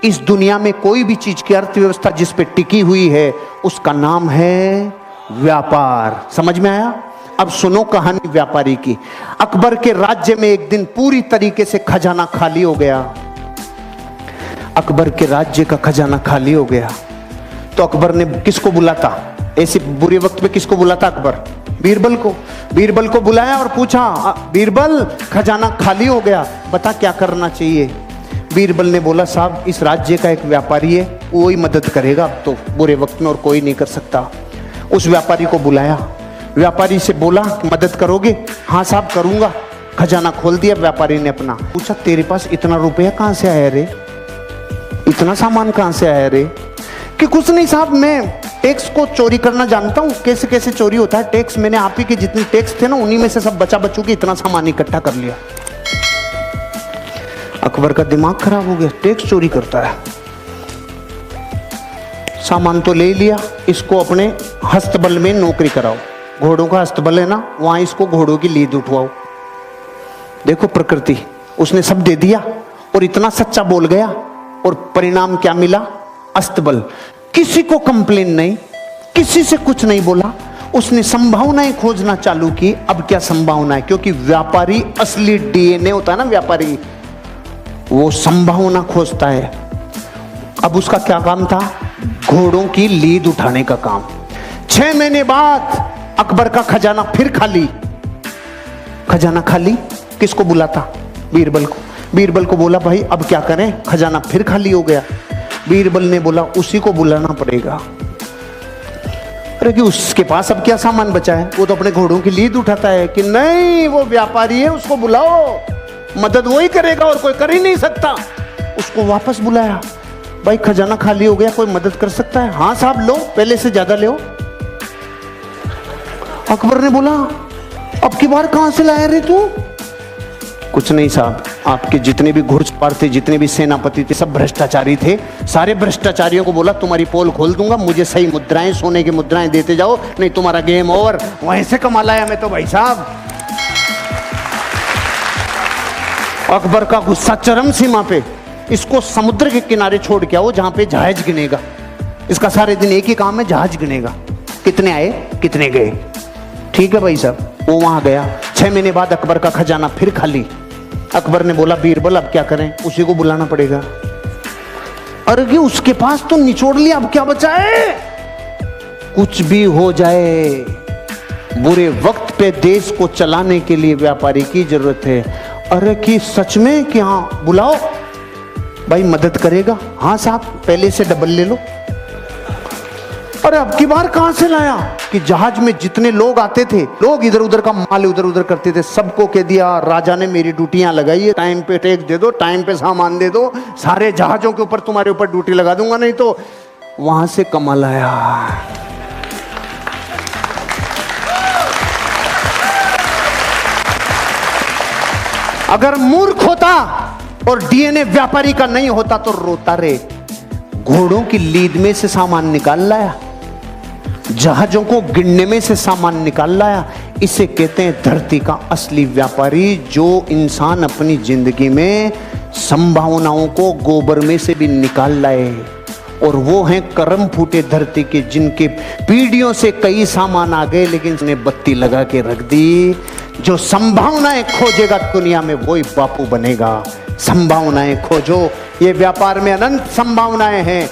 इस दुनिया में कोई भी चीज की अर्थव्यवस्था जिस पे टिकी हुई है उसका नाम है व्यापार। समझ में आया? अब सुनो कहानी व्यापारी की। अकबर के राज्य में एक दिन पूरी तरीके से खजाना खाली हो गया। अकबर के राज्य का खजाना खाली हो गया तो अकबर ने किसको बुलाता? ऐसे बुरे वक्त में किसको बुलाता अकबर? बीरबल को। बीरबल को बुलाया और पूछा, बीरबल खजाना खाली हो गया, बता क्या करना चाहिए? बीरबल ने बोला, साहब इस राज्य का एक व्यापारी है, वो ही मदद करेगा अब तो बुरे वक्त में, और कोई नहीं कर सकता। उस व्यापारी को बुलाया, व्यापारी से बोला मदद करोगे? हाँ साहब करूंगा। खजाना खोल दिया व्यापारी ने अपना। पूछा, तेरे पास इतना रुपया कहाँ से आया रे? इतना सामान कहाँ से आया रे? कि कुछ नहीं साहब, मैं टैक्स को चोरी करना जानता हूँ, कैसे कैसे चोरी होता है टैक्स। मैंने आप ही के जितने टैक्स थे ना उन्हीं में से सब बचा बचू के इतना सामान इकट्ठा कर लिया। अकबर का दिमाग खराब हो गया, टैक्स चोरी करता है। सामान तो ले लिया, इसको अपने हस्तबल में नौकरी कराओ। घोड़ों का हस्तबल है ना, वहां इसको घोड़ों की लीद उठवाओ। देखो प्रकृति, उसने सब दे दिया और इतना सच्चा बोल गया, और परिणाम क्या मिला? अस्तबल। किसी को कंप्लेन नहीं, किसी से कुछ नहीं बोला, उसने संभावनाएं खोजना चालू की। अब क्या संभावना है? क्योंकि व्यापारी असली डीएनए होता है ना, व्यापारी वो संभावना खोजता है। अब उसका क्या काम था? घोड़ों की लीद उठाने का काम। 6 महीने बाद अकबर का खजाना फिर खाली। खजाना खाली, किसको बुलाता? बीरबल को। बीरबल को बोला, भाई अब क्या करें, खजाना फिर खाली हो गया। बीरबल ने बोला, उसी को बुलाना पड़ेगा। अरे कि उसके पास अब क्या सामान बचा है? वो तो अपने घोड़ों की लीद उठाता है। कि नहीं, वो व्यापारी है, उसको बुलाओ, मदद वो ही करेगा और कोई कर ही नहीं सकता। उसको वापस बुलाया, भाई खजाना खाली हो गया, कोई मदद कर सकता है? हाँ साहब लो, पहले से ज्यादा लो। अकबर ने बोला, अब की बार कहां से लाया रे तू? कुछ नहीं साहब, आपके जितने भी घुड़सवार थे, जितने भी सेनापति थे, सब भ्रष्टाचारी थे। सारे भ्रष्टाचारियों को बोला तुम्हारी पोल खोल दूंगा, मुझे सही मुद्राएं, सोने की मुद्राएं देते जाओ, नहीं तुम्हारा गेम ओवर। वहीं से कमा लाया मैं तो भाई साहब। अकबर का गुस्सा चरम सीमा पे। इसको समुद्र के किनारे छोड़ के आओ जहां पे जहाज गिनेगा। इसका सारे दिन एक ही काम है, जहाज गिनेगा, कितने आए कितने गए। ठीक है भाई साहब, वो वहां गया। 6 महीने बाद अकबर का खजाना फिर खाली। अकबर ने बोला, बीरबल अब क्या करें? उसी को बुलाना पड़ेगा। अरे कि उसके पास तो निचोड़ लिया, अब क्या बचा है? कुछ भी हो जाए, बुरे वक्त पे देश को चलाने के लिए व्यापारी की जरूरत है। अरे कि सच में? कि हाँ बुलाओ, भाई मदद करेगा। हाँ साहब, पहले से डबल ले लो। अरे अब की बार कहां से लाया? कि जहाज में जितने लोग आते थे, लोग इधर उधर का माल उधर उधर करते थे, सबको कह दिया राजा ने मेरी ड्यूटियां लगाई है, टाइम पे टैक्स दे दो, टाइम पे सामान दे दो, सारे जहाजों के ऊपर तुम्हारे ऊपर ड्यूटी लगा दूंगा, नहीं तो। वहां से कमाल आया। अगर मूर्ख होता और डीएनए व्यापारी का नहीं होता तो रोता रे। घोड़ों की लीद में से सामान निकाल लाया, जहाजों को गिनने में से सामान निकाल लाया। इसे कहते हैं धरती का असली व्यापारी, जो इंसान अपनी जिंदगी में संभावनाओं को गोबर में से भी निकाल लाए। और वो हैं करम फूटे धरती के, जिनके पीढ़ियों से कई सामान आ गए लेकिन उसने बत्ती लगा के रख दी। जो संभावनाएं खोजेगा दुनिया में वही बापू बनेगा। संभावनाएं खोजो, ये व्यापार में अनंत संभावनाएं हैं।